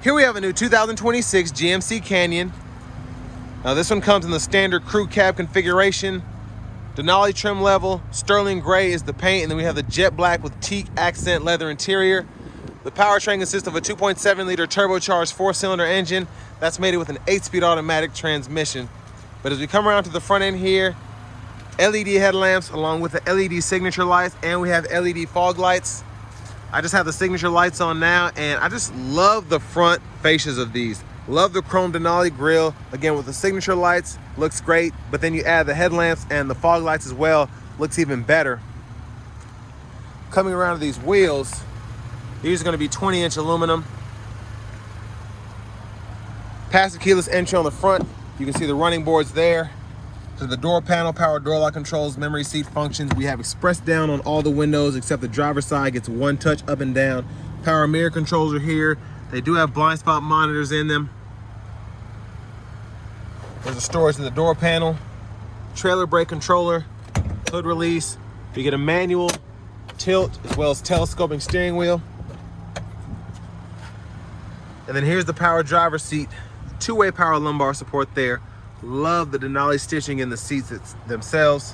Here we have a new 2026 GMC Canyon. Now this one comes in the standard crew cab configuration. Denali trim level, sterling gray is the paint, and then we have the jet black with teak accent leather interior. The powertrain consists of a 2.7 liter turbocharged 4-cylinder engine that's mated with an 8-speed automatic transmission. But as we come around to the front end here, LED headlamps along with the LED signature lights, and we have LED fog lights. I just have the signature lights on now, and I just love the front fascias of these. Love the chrome Denali grille. Again, with the signature lights, looks great, but then you add the headlamps and the fog lights as well, looks even better. Coming around to these wheels, these are gonna be 20-inch aluminum. Passive keyless entry on the front. You can see the running boards there. To the door panel, power door lock controls, memory seat functions. We have express down on all the windows except the driver's side gets one touch up and down. Power mirror controls are here. They do have blind spot monitors in them. There's a storage to the door panel, trailer brake controller, hood release. You get a manual, tilt, as well as telescoping steering wheel. And then here's the power driver's seat, two-way power lumbar support there. Love the Denali stitching in the seats themselves.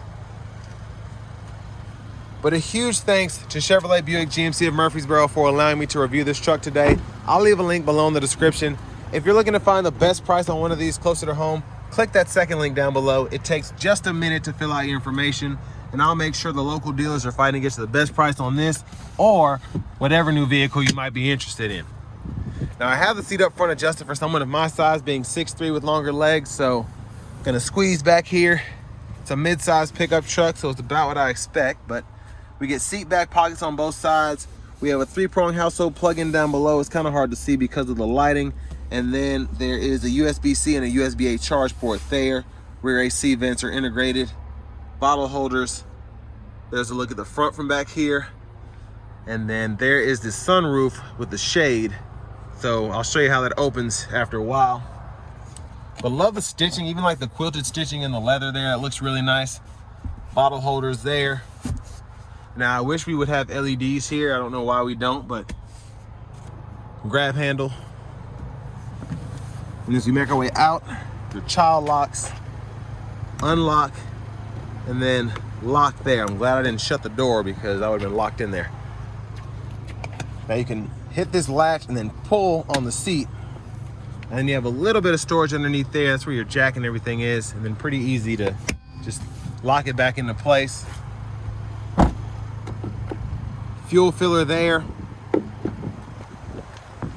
But a huge thanks to Chevrolet Buick GMC of Murfreesboro for allowing me to review this truck today. I'll leave a link below in the description. If you're looking to find the best price on one of these closer to home, click that second link down below. It takes just a minute to fill out your information, and I'll make sure the local dealers are fighting to get you the best price on this or whatever new vehicle you might be interested in. Now, I have the seat up front adjusted for someone of my size, being 6'3" with longer legs, so gonna squeeze back here. It's a mid-sized pickup truck, so it's about what I expect, but we get seat back pockets on both sides. We have a 3-prong household plug-in down below. It's kind of hard to see because of the lighting. And then there is a USB-C and a USB-A charge port there. Rear AC vents are integrated. Bottle holders. There's a look at the front from back here. And then there is the sunroof with the shade. So I'll show you how that opens after a while. But love the stitching, even like the quilted stitching in the leather there. It looks really nice. Bottle holders there. Now I wish we would have LEDs here. I don't know why we don't, but grab handle. And as we make our way out, your child locks, unlock, and then lock there. I'm glad I didn't shut the door because I would have been locked in there. Now you can hit this latch and then pull on the seat. And then you have a little bit of storage underneath there. That's where your jack and everything is. And then pretty easy to just lock it back into place. Fuel filler there. And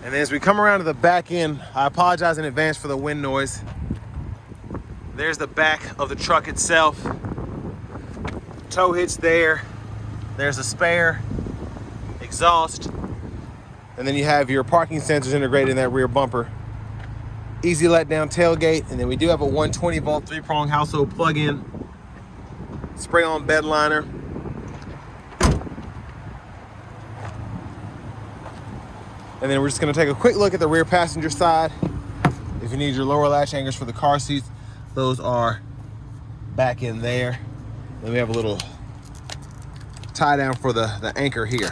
then as we come around to the back end, I apologize in advance for the wind noise. There's the back of the truck itself. Tow hitch there. There's a spare, exhaust. And then you have your parking sensors integrated in that rear bumper. Easy let down tailgate. And then we do have a 120 volt 3-prong household plug-in. Spray on bed liner. And then we're just gonna take a quick look at the rear passenger side. If you need your lower latch hangers for the car seats, those are back in there. Then we have a little tie down for the anchor here.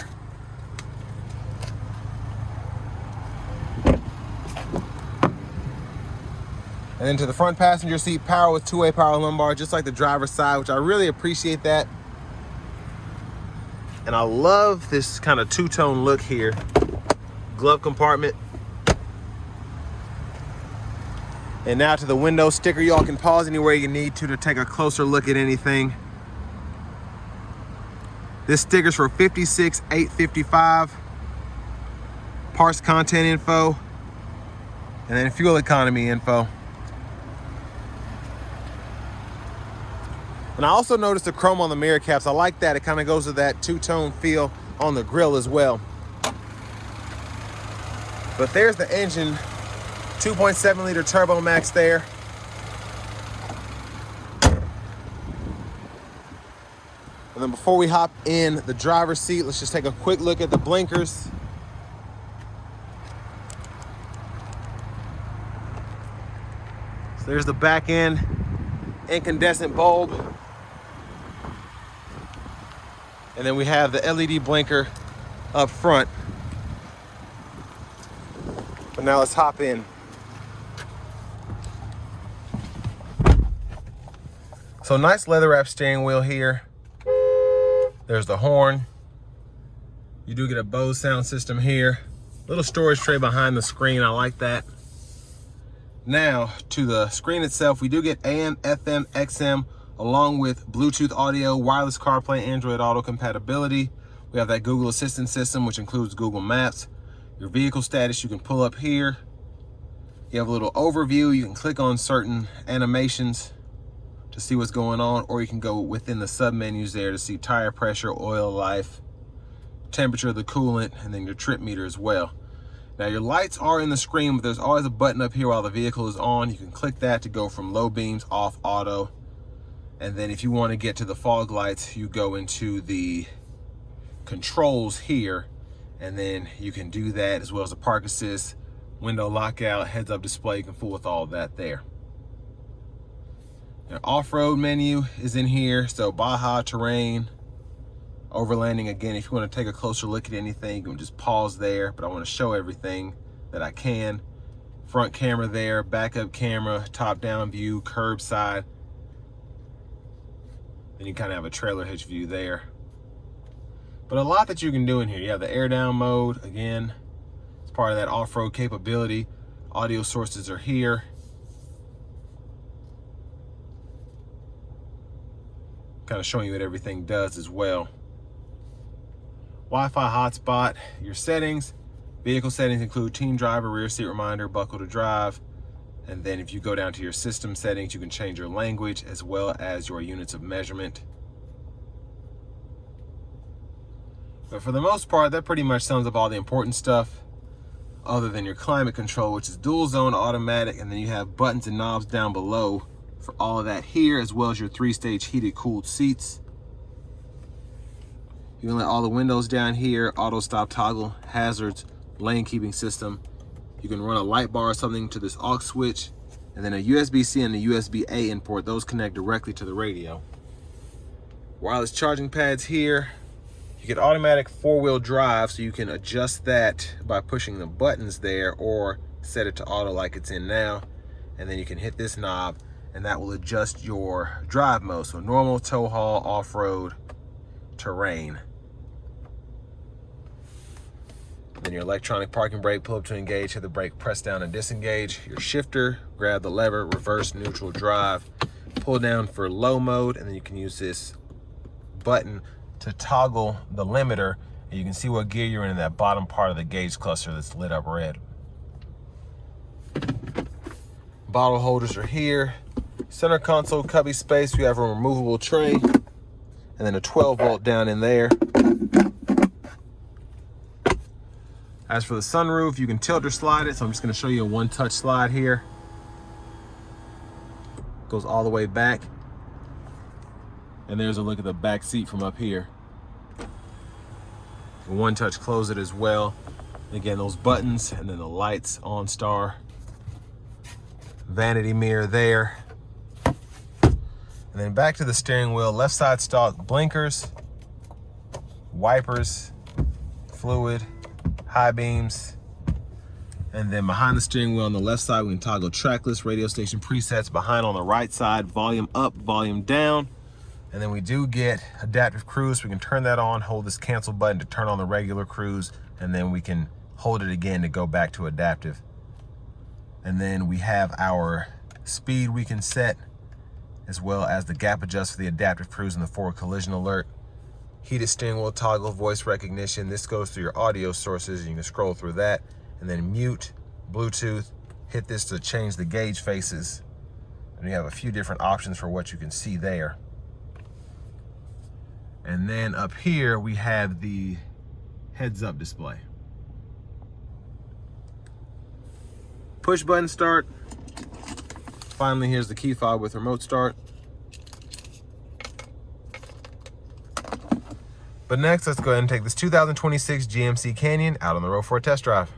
And then to the front passenger seat, power with two-way power lumbar, just like the driver's side, which I really appreciate that. And I love this kind of two-tone look here. Glove compartment. And now to the window sticker. Y'all can pause anywhere you need to take a closer look at anything. This sticker's for $56,855. Parts content info. And then fuel economy info. And I also noticed the chrome on the mirror caps. I like that. It kind of goes with that two-tone feel on the grille as well. But there's the engine, 2.7 liter turbo max there. And then before we hop in the driver's seat, let's just take a quick look at the blinkers. So there's the back end, incandescent bulb. And then we have the LED blinker up front. But now let's hop in. So nice leather wrap steering wheel here. There's the horn. You do get a Bose sound system here. Little storage tray behind the screen, I like that. Now to the screen itself, we do get AM, FM, XM, along with Bluetooth audio, wireless CarPlay, Android Auto compatibility. We have that Google Assistant system, which includes Google Maps. Your vehicle status you can pull up here. You have a little overview. You can click on certain animations to see what's going on, or you can go within the sub menus there to see tire pressure, oil life, temperature of the coolant, and then your trip meter as well. Now your lights are in the screen, but there's always a button up here while the vehicle is on. You can click that to go from low beams, off, auto. And then if you want to get to the fog lights, you go into the controls here, and then you can do that, as well as the park assist, window lockout, heads up display. You can fool with all that there. Your off-road menu is in here, so Baja terrain, overlanding. Again, if you want to take a closer look at anything, you can just pause there, but I want to show everything that I can. Front camera there, backup camera, top-down view, curbside. Then you kind of have a trailer hitch view there. But a lot that you can do in here. You have the air down mode, again, it's part of that off-road capability. Audio sources are here. Kind of showing you what everything does as well. Wi-Fi hotspot. Your settings, vehicle settings include team driver, rear seat reminder, buckle to drive. And then if you go down to your system settings, you can change your language as well as your units of measurement. But for the most part, that pretty much sums up all the important stuff, other than your climate control, which is dual zone automatic. And then you have buttons and knobs down below for all of that here, as well as your 3-stage heated cooled seats. You can let all the windows down here, auto stop toggle, hazards, lane keeping system. You can run a light bar or something to this aux switch, and then a USB-C and a USB-A input. Those connect directly to the radio. Wireless charging pads here. You get automatic 4-wheel drive, so you can adjust that by pushing the buttons there, or set it to auto like it's in now. And then you can hit this knob, and that will adjust your drive mode. So normal, tow haul, off-road, terrain. Then your electronic parking brake, pull up to engage, hit the brake, press down and disengage. Your shifter, grab the lever, reverse, neutral, drive, pull down for low mode, and then you can use this button to toggle the limiter, and you can see what gear you're in that bottom part of the gauge cluster that's lit up red. Bottle holders are here. Center console cubby space, we have a removable tray, and then a 12-volt down in there. As for the sunroof, you can tilt or slide it, so I'm just going to show you a one-touch slide here. Goes all the way back. And there's a look at the back seat from up here. One-touch close it as well. Again, those buttons, and then the lights, OnStar. Vanity mirror there. And then back to the steering wheel, left side stock, blinkers, wipers, fluid, high beams. And then behind the steering wheel on the left side, we can toggle track list, radio station presets. Behind on the right side, volume up, volume down. And then we do get adaptive cruise. We can turn that on, hold this cancel button to turn on the regular cruise, and then we can hold it again to go back to adaptive. And then we have our speed we can set, as well as the gap adjust for the adaptive cruise and the forward collision alert. Heated steering wheel toggle, voice recognition. This goes through your audio sources, and you can scroll through that. And then mute, Bluetooth, hit this to change the gauge faces. And you have a few different options for what you can see there. And then up here, we have the heads-up display. Push button start. Finally, here's the key fob with remote start. But next, let's go ahead and take this 2026 GMC Canyon out on the road for a test drive.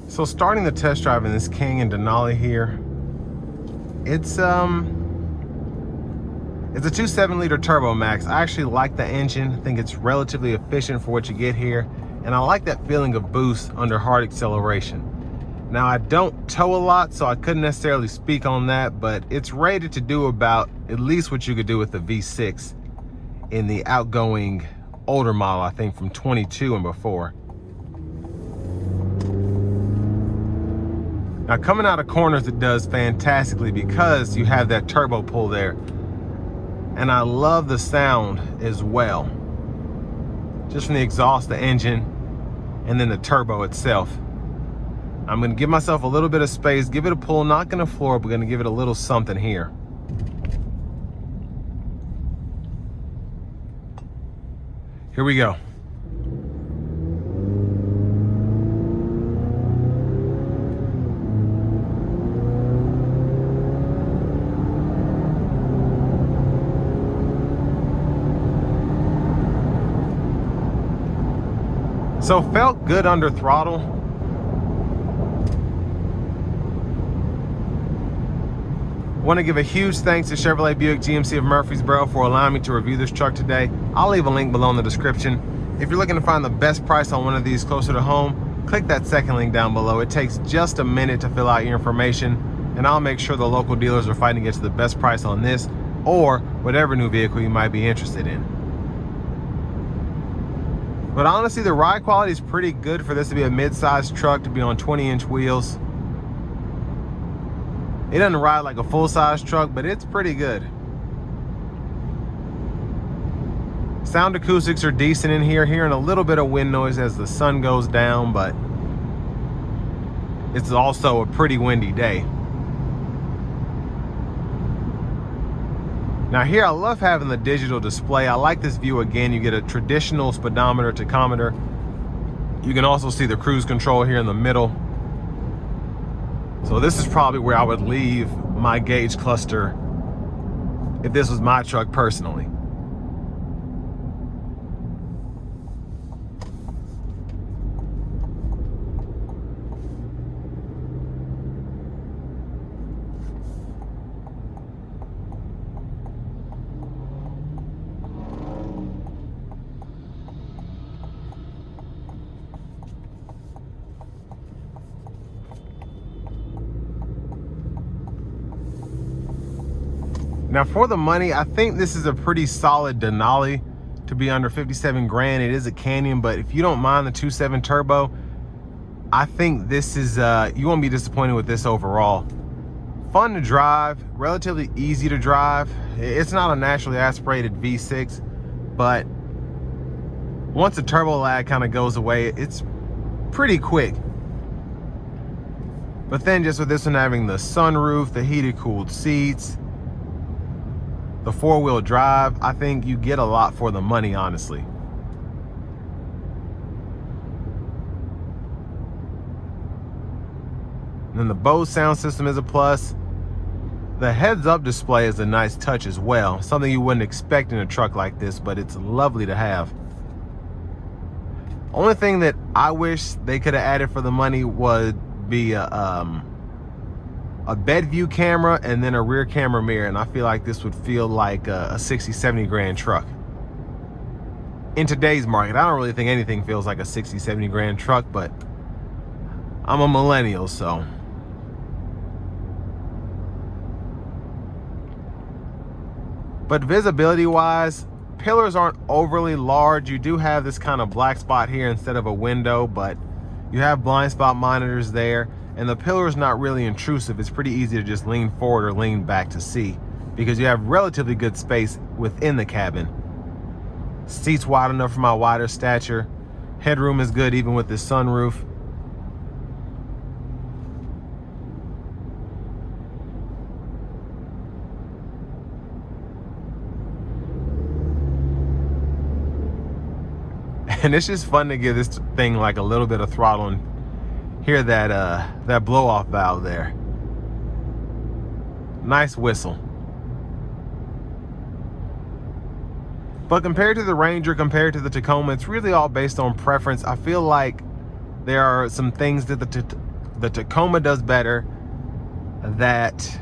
So starting the test drive in this Canyon Denali here, it's a 2.7-liter turbo max. I actually like the engine. I think it's relatively efficient for what you get here. And I like that feeling of boost under hard acceleration. Now, I don't tow a lot, so I couldn't necessarily speak on that, but it's rated to do about at least what you could do with the V6 in the outgoing older model, I think from 22 and before. Now, coming out of corners, it does fantastically because you have that turbo pull there. And I love the sound as well. Just from the exhaust, the engine, and then the turbo itself. I'm gonna give myself a little bit of space, give it a pull, not gonna floor, but gonna give it a little something here. Here we go. So felt good under throttle. Want to give a huge thanks to Chevrolet Buick GMC of Murfreesboro for allowing me to review this truck today. I'll leave a link below in the description. If you're looking to find the best price on one of these closer to home, click that second link down below. It takes just a minute to fill out your information, and I'll make sure the local dealers are fighting to get to the best price on this or whatever new vehicle you might be interested in. But honestly, the ride quality is pretty good for this to be a mid-sized truck, to be on 20-inch wheels. It doesn't ride like a full-size truck, but it's pretty good. Sound acoustics are decent in here. Hearing a little bit of wind noise as the sun goes down, but it's also a pretty windy day. Now here, I love having the digital display. I like this view again. You get a traditional speedometer, tachometer. You can also see the cruise control here in the middle. So this is probably where I would leave my gauge cluster if this was my truck personally. Now for the money, I think this is a pretty solid Denali to be under 57 grand. It is a Canyon, but if you don't mind the 2.7 turbo, I think this is, you won't be disappointed with this overall. Fun to drive, relatively easy to drive. It's not a naturally aspirated V6, but once the turbo lag kind of goes away, it's pretty quick. But then just with this one having the sunroof, the heated cooled seats, the four-wheel drive, I think you get a lot for the money, honestly. And then the Bose sound system is a plus. The heads-up display is a nice touch as well. Something you wouldn't expect in a truck like this, but it's lovely to have. Only thing that I wish they could have added for the money would be a bed view camera and then a rear camera mirror, and I feel like this would feel like a 60-70 grand truck. In today's market, I don't really think anything feels like a 60-70 grand truck, but I'm a millennial, so. But visibility wise, pillars aren't overly large. You do have this kind of black spot here instead of a window, but you have blind spot monitors there. And the pillar is not really intrusive. It's pretty easy to just lean forward or lean back to see because you have relatively good space within the cabin. Seats wide enough for my wider stature. Headroom is good even with this sunroof. And it's just fun to give this thing like a little bit of throttle and hear that blow off valve there. Nice whistle. But compared to the Ranger, compared to the Tacoma, it's really all based on preference. I feel like there are some things that the Tacoma does better that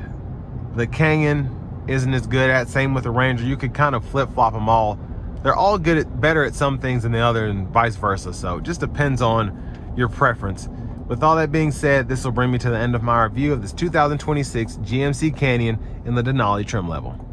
the Canyon isn't as good at. Same with the Ranger. You could kind of flip-flop them all. They're all better at some things than the other, and vice versa. So it just depends on your preference. With all that being said, this will bring me to the end of my review of this 2026 GMC Canyon in the Denali trim level.